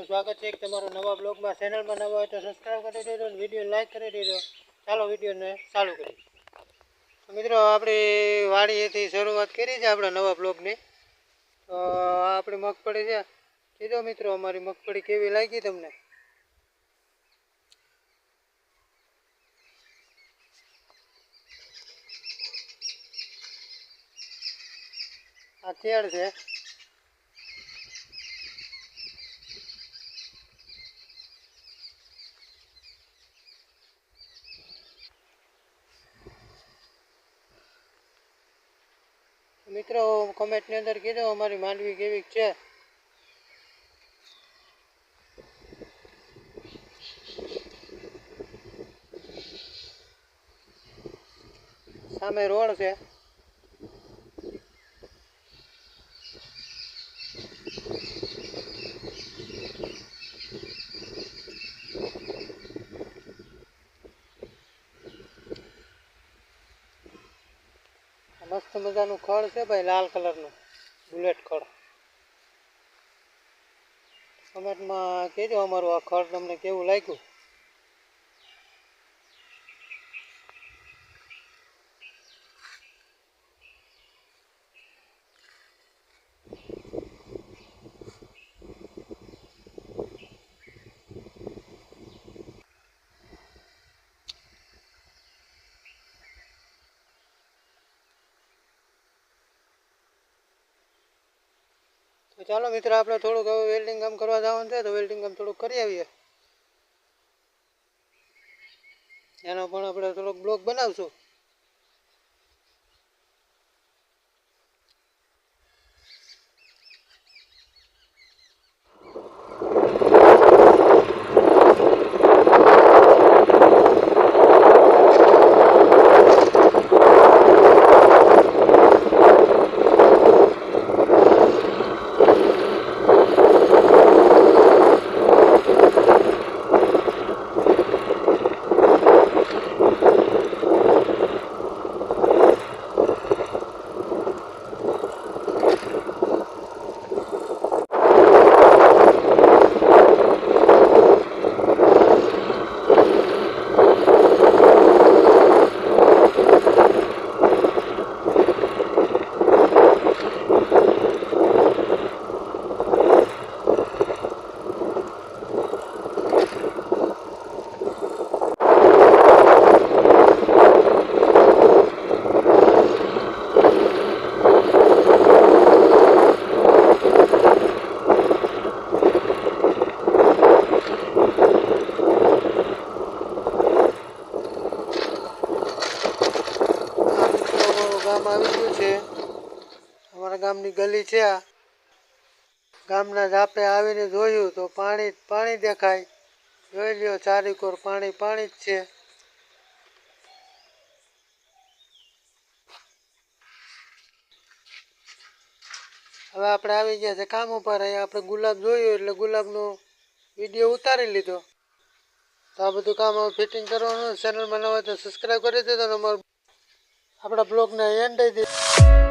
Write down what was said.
સ્વાગત છે એક તમારો નવા બ્લોગમાં। ચેનલમાં નવા હોય તો સબસ્ક્રાઈબ કરી દેજો અને વિડીયો લાઈક કરી દેજો। ચાલો વિડીયોને ચાલુ કરીએ। મિત્રો આપણી વાડીએથી શરૂઆત કરી છે આપણા નવા બ્લોગની। તો આપણી મગફળી છે, કીધો મિત્રો અમારી મગફળી કેવી લાગી તમને। આ તેડ છે, મિત્રો કમેન્ટની અંદર કીધો અમારી માંડવી કેવી છે। સામે રોડ છે, મસ્ત મજાનું ખડ છે ભાઈ, લાલ કલરનું બુલેટ ખડ। કમેન્ટમાં કહેજો અમારું આ ખડ તમને કેવું લાગ્યું। તો ચાલો મિત્રો આપણે થોડુંક હવે વેલ્ડિંગ કામ કરવા જવાનું છે, તો વેલ્ડિંગ કામ થોડુંક કરી આવીએ। એનો પણ આપણે થોડોક બ્લોગ બનાવશું। ગામ આવી ગયું છે, અમારા ગામની ગલી છે આ। ગામના જાપે આવીને જોયું તો પાણી દેખાય, જોઈ લ્યો ચારેકોર પાણી જ છે। હવે આપણે આવી ગયા છે કામ ઉપર। અહીંયા આપણે ગુલાબ જોયું એટલે ગુલાબનો વિડીયો ઉતારી લીધો। તો આ બધું કામ હવે ફિટિંગ કરવાનું। ચેનલમાં નવા હોય તો સબસ્ક્રાઈબ કરી દેજો અને આપણા બ્લોગને એન્ડ દઈ દીધો।